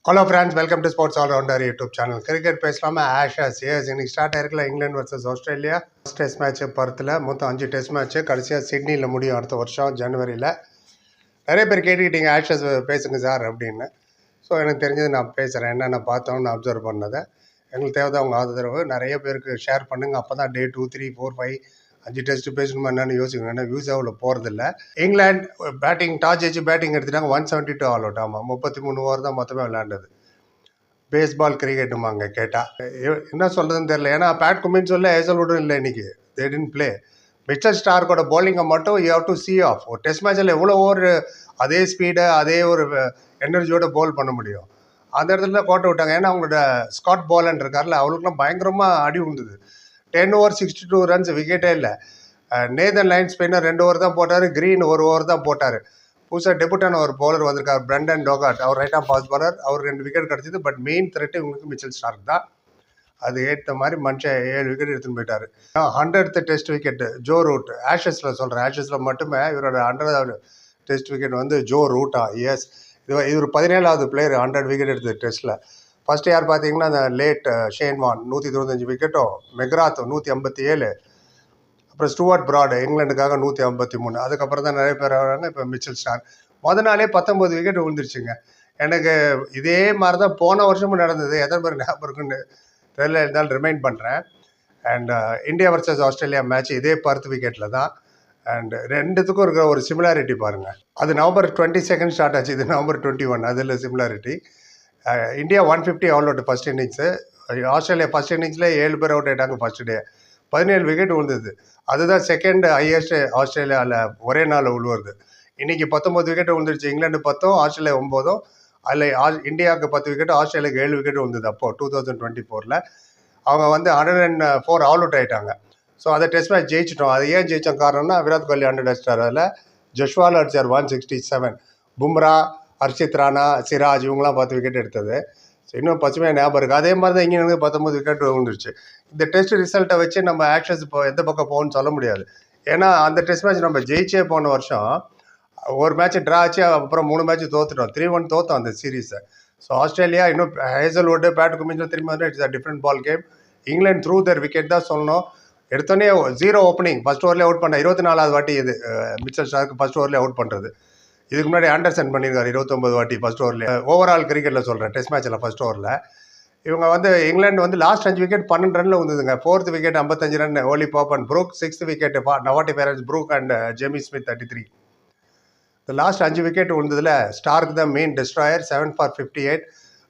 Hello friends, welcome to sports allrounder YouTube channel. Cricket பேசலாமா? Ashes இன்னைக்கு start ஆயிருக்கல England versus Australia. First test match பர்த்தில் மொத்தம் 5 test match. கடைசியாக சிட்னியில் முடியும் அடுத்த வருஷம் ஜனவரியில். நிறைய பேர் கேட்டுக்கிட்டீங்க ஆஷஸ் பேசுங்க சார் அப்படின்னு. ஸோ எனக்கு தெரிஞ்சது நான் பேசுகிறேன், என்னென்ன பார்த்தோம்னு அப்சர்வ் பண்ணதை. எங்களுக்கு தேவைதான் உங்கள் ஆதரவு. நிறைய பேருக்கு ஷேர் பண்ணுங்கள். அப்போ தான் டே 2, 3, 4, 5 5 டெஸ்ட் பேசணுமா என்னன்னு யோசிக்கணும். ஏன்னா வியூஸ் அவ்வளோ போகிறதில்ல. இங்கிலாந்து பேட்டிங் டாஸ் ஜெயிச்சு பேட்டிங் எடுத்துட்டாங்க. 172 ஆல் அவுட். ஆமாம், 33 ஓவர் தான் மொத்தமே விளையாண்டது. பேஸ்பால் கிரிக்கெட்டுமாங்க கேட்டால் என்ன சொல்கிறதுன்னு தெரியல. ஏன்னா பேட் குமின்னு சொல்ல ஹேசல்வுட்டும் இல்லை இன்றைக்கி. They didn't play. மிச்சல் ஸ்டார்க்கோட பவுலிங்கை மட்டும் you have to see off. ஒரு டெஸ்ட் மேட்சில் எவ்வளோ ஓவர் அதே ஸ்பீடை அதே ஒரு எனர்ஜியோட பவுல் பண்ண முடியும். அந்த இடத்துல கோட்டை விட்டாங்க. ஏன்னா அவங்களோட ஸ்காட் பாலன் இருக்கார்ல, அவளுக்குலாம் பயங்கரமாக அடி விழுந்தது. 10 over 62 ரன்ஸ், விக்கெட்டே இல்லை. நேதன் லைன் ஸ்பின்னர் 2 ஓவர் தான் போட்டார். கிரீன் 1 ஓவர் தான் போட்டார். புதுசாக டெபுட்டான ஒரு பவுலர் வந்திருக்கார், பிரெண்டன் டோகாட். அவர் ரைட்டாக பாஸ் பண்ணார். அவர் 2 விக்கெட் கிடச்சிது. பட் மெயின் த்ரெட்டு இவங்களுக்கு மிச்சல் ஸ்டார்க் தான். அது ஏற்ற மாதிரி மனுஷன் 7 விக்கெட் எடுத்துன்னு போயிட்டார். 100th test wicket Joe Root. ஆஷஸில் சொல்கிறேன், ஆஷஸில் மட்டுமே இவரோட 100th டெஸ்ட் விக்கெட் வந்து ஜோ ரூட்டா. எஸ், இவர் 17வது பிளேயர் 100 விக்கெட் எடுத்தது டெஸ்ட்டில். ஃபஸ்ட்டு யார் பார்த்தீங்கன்னா அந்த லேட் ஷேன் வான் 125 விக்கெட்டும், மெக்ராத் 157, அப்புறம் ஸ்டூவர்ட் பிராட் இங்கிலாந்துக்காக 153. அதுக்கப்புறம் தான் நிறைய பேர் வராங்க. இப்போ மிச்சல் ஸ்டார்க் மொதல் நாளே 19 விக்கெட் விழுந்துருச்சுங்க. எனக்கு இதே மாதிரி தான் போன வருஷமும் நடந்தது. எத்தனை பேர் ஞாபகம் இருக்குன்னு தெரியல, இருந்தாலும் ரிமைண்ட் பண்ணுறேன். And India versus Australia match இதே 10 விக்கெட்டில் தான். அண்ட் ரெண்டுத்துக்கும் இருக்கிற ஒரு சிமிலாரிட்டி பாருங்கள். அது நவம்பர் 22 ஸ்டார்ட் ஆச்சு, இது நவம்பர் 21. அதில் similarity. India 150 all out first innings. Australia first இன்னிங்ஸில் 7 பேர் அவுட் ஆகிட்டாங்க ஃபஸ்ட் டே. 17 விக்கெட் விழுந்தது. அதுதான் செகண்ட் ஹையஸ்ட் ஆஸ்திரேலியாவில் ஒரே நாள் விழுவுறது. இன்றைக்கி 19 விக்கெட் விழுந்துருச்சு. இங்கிலாந்து 10, ஆஸ்திரேலியா 9. அதில் இந்தியாவுக்கு 10 விக்கெட், ஆஸ்திரேலியாவுக்கு 7 விக்கெட் விழுந்தது. அப்போது 2024 அவங்க வந்து 104 ஆல் அவுட் ஆகிட்டாங்க. ஸோ அதை டெஸ்ட் மேட்ச் ஜெயிச்சிட்டோம். அது ஏன் ஜெயிச்ச காரணம்னா விராட் கோலி 100 அடிச்சிட்டார். அதில் ஜஸ்வால் அடிச்சார் 167. பும்ரா, ஹர்ஷித் ராணா, சிராஜ் இவங்களாம் 10 விக்கெட் எடுத்தது. இன்னும் பசுமையாக ஞாபகம் இருக்குது. அதே மாதிரி தான் இங்கே 19 விக்கெட் விழுந்துருச்சு. இந்த டெஸ்ட் ரிசல்ட்டை வச்சு நம்ம ஆக்ஷன்ஸ் இப்போ எந்த பக்கம் போகணும்னு சொல்ல முடியாது. ஏன்னா அந்த டெஸ்ட் மேட்ச் நம்ம ஜெயிச்சே போன வருஷம் ஒரு மேட்ச் ட்ரா ஆச்சு, அப்புறம் 3 மேட்ச் தோத்துட்டோம். 3-1 தோத்தோம் அந்த சீரீஸை. ஸோ ஆஸ்திரேலியா இன்னும் ஹேசல்வுட் பேட் குமிஞ்சில் திரும்ப வந்து it's a different ball game. England through their wicket தான் சொல்லணும். எடுத்தோடனே 0 ஓப்பனிங் ஃபர்ஸ்ட் ஓவர்லேயே அவுட் பண்ண 24வது வாட்டி இது மிச்சல் ஸ்டார்க்கு ஃபர்ஸ்ட் ஓவர்லேயே அவுட் பண்ணுறது. இதுக்கு முன்னாடி ஆண்டர்சன் பண்ணியிருக்காரு 29 வாட்டி ஃபர்ஸ்ட் ஓவர்லேயே. ஓவரால் கிரிக்கெட்டில் சொல்கிறேன், டெஸ்ட் மேட்சில் ஃபர்ஸ்ட் ஓவரில். இவங்க வந்து இங்கிலாந்து வந்து லாஸ்ட் 5 விக்கெட் 12 ரனில் வந்ததுங்க. 4th wicket 55 run Ollie Pope and Brook. 6th wicket நவாட்டி பேரன்ஸ் ப்ரூக் அண்ட் ஜேமி ஸ்மித் 33. இந்த லாஸ்ட் 5 விக்கெட் விழுந்ததில் ஸ்டார்க் தான் main destroyer. 7 for 58.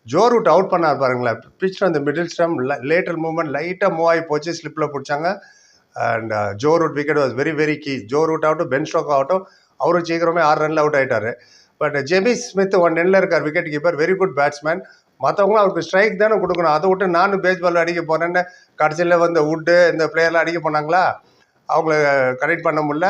Joe Root out பண்ணார் பாருங்களேன். பிச் அந்த மிடில் ஸ்டம் லேட்டர் மூவ்மெண்ட் லைட்டாக மூவ் ஆகி போச்சு, ஸ்லிப்பில் பிடிச்சாங்க. And Joe Root wicket was very very key. Joe Root ஆகட்டும், பென் ஸ்டோக் ஆகட்டும், அவரும் சீக்கிரமே 6 ரனில் அவுட் ஆகிட்டார். பட் ஜேமி ஸ்மித் 1 ரன்னில் இருக்கார், wicket keeper, very good batsman. மற்றவங்களும் அவருக்கு ஸ்ட்ரைக் தானே கொடுக்கணும். அதை விட்டு நானும் பேஸ்பால் அடிக்க போனேன்னு கடைசியில் வந்து வுட்டு இந்த பிளேயர்லாம் அடிக்க போனாங்களா, அவங்கள கனெக்ட் பண்ண முடியல.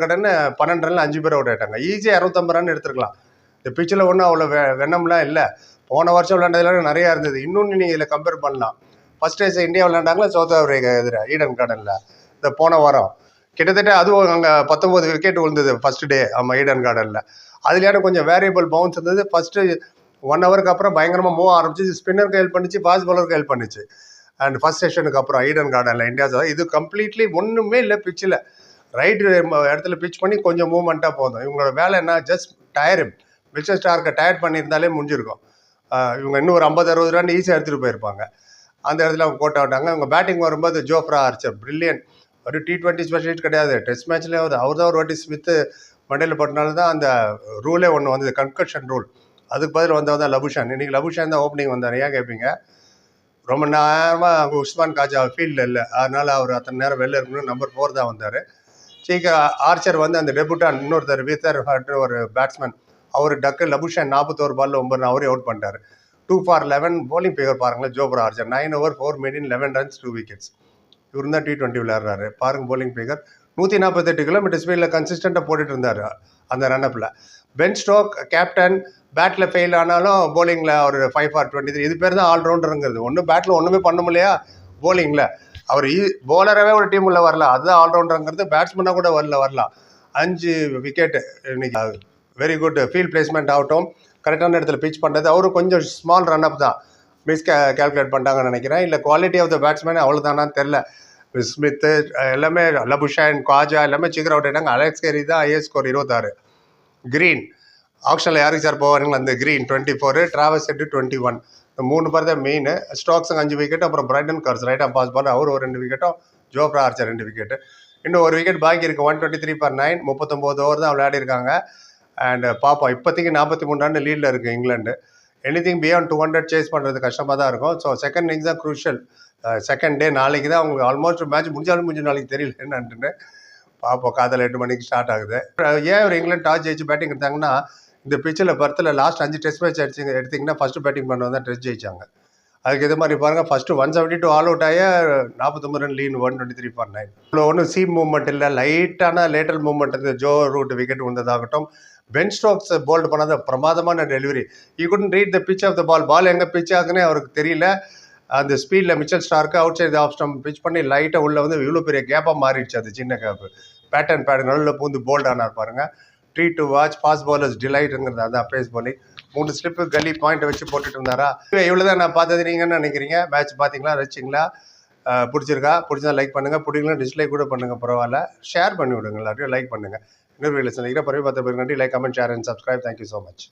கடன்னு 12 ரனில் 5 பேர் அவுட் ஆகிட்டாங்க. ஈஸியாக 65 ரன் எடுத்துருக்கலாம். இந்த பிச்சில் ஒன்றும் அவ்வளோ வெண்ணம்லாம் இல்லை. போன வருஷம் விளையாண்டதுலாம் நிறையா இருந்தது. இன்னொன்று நீங்கள் இதில் கம்பேர் பண்ணலாம். ஃபர்ஸ்ட் டேஸ் இந்தியா விளையாண்டாங்களா சவுத் ஆஃப்ரிக்கா எதிராக ஈடன் கார்டனில் இந்த போன வாரம். கிட்டத்தட்ட அதுவும் அங்கே 19 விக்கெட் விழுந்தது ஃபர்ஸ்ட் டே. ஆமாம், ஈடன் கார்டனில். அதுலேயான கொஞ்சம் வேரியபிள் பவுன்ஸ் இருந்தது. ஃபஸ்ட்டு 1 ஹவருக்கு அப்புறம் பயங்கரமாக மூவ் ஆரம்பிச்சு. ஸ்பின்னருக்கு ஹெல்ப் பண்ணிச்சு, ஃபாஸ்ட் பாலருக்கு ஹெல்ப் பண்ணிச்சு. அண்ட் ஃபர்ஸ்ட் செஷனுக்கு அப்புறம் ஈடன் கார்டனில் இந்தியா இது கம்ப்ளீட்லி ஒன்றுமே இல்லை. பிச்சில் ரைட்டு இடத்துல பிச் பண்ணி கொஞ்சம் மூவ்மெண்ட்டாக போதும். இவங்களோட வேலை என்ன, ஜஸ்ட் டயர். மிச்சல் ஸ்டார்க்கை டயர் பண்ணியிருந்தாலே முடிஞ்சிருக்கும். இவங்க இன்னும் ஒரு 50-60 ரன் ஈஸியாக எடுத்துகிட்டு போயிருப்பாங்க. அந்த இடத்துல அவங்க கோட் ஆகிட்டாங்க. அவங்க பேட்டிங் வரும்போது ஜோஃப்ரா ஆர்ச்சர் பிரில்லியன்ட். ஒரு T20 ஸ்பெஷலிஸ்ட் கிடையாது, டெஸ்ட் மேட்ச்லேயே அவர் தான் ஒரு வாட்டி ஸ்மித்து மண்டையில் போட்டனால தான் அந்த ரூலே ஒன்று வந்தது, கன்கஷன் ரூல். அதுக்கு பதில் வந்தவர் தான் லபுஷான். இன்றைக்கி லபுஷான் தான் ஓப்பனிங் வந்தார். ஏன் கேட்பீங்க, ரொம்ப நேரமாக அங்கே உஸ்மான் காஜா ஃபீல்டில் இல்லை, அதனால் அவர் அத்தனை நேரம் வெளில இருக்கணும். நம்பர் 4 தான் வந்தார். சீக்கிரம் ஆர்ச்சர் வந்து அந்த டெபுட்டான் இன்னொருத்தர் வித்தர் ஒரு பேட்ஸ்மேன், அவர் டக்கு லபுஷான் 41 பாலில் 9 ரன் அவரே அவுட் பண்ணிட்டார். 2 for 11. போலிங் பேவர் பாருங்களேன், Jofra Archer 9 over 4 made in 11 runs 2 wickets. இவர் தான் T20 விளையாடுறாரு பாருங்க. போலிங் பேகர் 148 கிலோமீட்டர் ஸ்பீடில் கன்சிஸ்டண்ட்டாக போட்டுட்டு இருந்தார் அந்த ரன்னப்பில். பென் ஸ்டோக் கேப்டன், பேட்டில் ஃபெயில் ஆனாலும் போலிங்கில் அவர் 5 for 23. இது பேர் தான் ஆல்ரவுண்டருங்கிறது. ஒன்றும் பேட்டில் ஒன்றுமே பண்ண முடியா, போலிங்கில் அவர் போலராகவே ஒரு டீம் உள்ள வரலாம். அதுதான் ஆல்ரவுண்டருங்கிறது. பேட்ஸ்மேனாக கூட வரலாம். 5 விக்கெட்டு இன்னைக்கு. வெரி குட் ஃபீல்ட் பிளேஸ்மெண்ட் ஆகட்டும், கரெக்டான இடத்துல பிச் பண்ணுறது. அவரும் கொஞ்சம் ஸ்மால் ரன் அப் தான், கால்குலேட் பண்ணிட்டாங்கன்னு நினைக்கிறேன். இல்லை குவாலிட்டி ஆஃப் த பேட்ஸ்மேன் அவ்வளோதானான்னு தெரில. ஸ்மித்து எல்லாமே, லபுஷான், காஜா எல்லாமே சீக்கிரம் அவுட் ஆகிட்டாங்க. அலெக்ஸ் கேரி தான் ஹையஸ்ட் ஸ்கோர் 26. கிரீன் ஆப்ஷனில் யாருக்கு சார் போவாருங்களா? அந்த கிரீன் 24, டிராவஸ் ஹெட் 21. இந்த 3 பேர் தான் மெயின். ஸ்டோக்ஸுங்க 5 விக்கெட், அப்புறம் பிரைட்டன் கர்ஸ் ரைட் ஆஃப் பாஸ் பால் அவர் ஒரு 2 விக்கெட்டும், ஜோஃப்ரா ஆர்ச்சர் 2 விக்கெட்டு. இன்னும் ஒரு விக்கெட் பாக்கி இருக்குது. 123 for 9, 39 ஓவர் தான் விளையாடி இருக்காங்க. அண்ட் பார்ப்போம். இப்போதைக்கு 43 ரன் லீடில் இருக்குது இங்கிலாந்து. எனிதிங் பியாண்ட் 200 சேஸ் பண்ணுறது கஷ்டமாக தான் இருக்கும். ஸோ செகண்ட் இன்னிங்ஸ் தான் க்ரூஷியல். செகண்ட் டே நாளைக்கு தான் அவங்களுக்கு ஆல்மோஸ்ட் மேட்ச் முடிஞ்சாலும் நாளைக்கு தெரியல என்னன்ட்டுன்னு பார்ப்போம். காலையில் 8 மணிக்கு ஸ்டார்ட் ஆகுது. ஏன் ஒரு இங்கிலாந்து டாஸ் ஜெயிச்சு பேட்டிங் எடுத்தாங்கன்னா, இந்த பிச்சில் பர்த்தில் லாஸ்ட் 5 டெஸ்ட் மேட்ச் எடுத்திங்கன்னா ஃபஸ்ட்டு பேட்டிங் பண்ண தான் டெஸ்ட் ஜெயிச்சாங்க. அதுக்கு இது மாதிரி பாருங்கள், ஃபஸ்ட்டு 172 ஆல் அவுட் ஆகி 49 ரன் லீன், 123 for 9. இவ்வளோ ஒன்றும் சீம் மூவ்மெண்ட் இல்லை, லைட்டான லேட்டல் மூவ்மெண்ட் இருக்குது. ஜோ ரூட் விக்கெட் வந்ததாகட்டும், பென் ஸ்டோக்ஸ் போல்டு பண்ணாத பிரமாதமான delivery. You couldn't read the pitch of the ball எங்கே பிச் ஆகுதுன்னே அவருக்கு தெரியல. அந்த ஸ்பீடில் மிச்சல் ஸ்டார்க்கு outside off stump pitch பண்ணி லைட்டாக உள்ளே வந்து இவ்வளோ பெரிய கேப்பாக மாறிடுச்சு. அது சின்ன கேப்பு, பேட்டர்ன் நடுவில் பூந்து போல்ட் ஆனார் பாருங்கள். Treat to watch, fast bowlers டிலைட்டுங்கிறது அதான் pace bowling. 3 slip gully point வச்சு போட்டுட்டு இருந்தாரா. இவ்வளோ தான் நான் பார்த்தது. நீங்கள் என்ன நினைக்கிறீங்க? மேட்ச் பார்த்தீங்களா, ரசிச்சிங்களா? பிடிச்சா லைக் பண்ணுங்கள், பிடிக்கலாம் டிஸ்லைக் கூட பண்ணுங்கள், பரவாயில்ல. ஷேர் பண்ணி விடுங்க, எல்லாத்தையும் லைக் பண்ணுங்கள். இன்னொரு வீடியோவில் சந்திக்கிறேன். பரவி பார்த்த பிறகு நன்றி. Like, comment, share and subscribe. Thank you so much.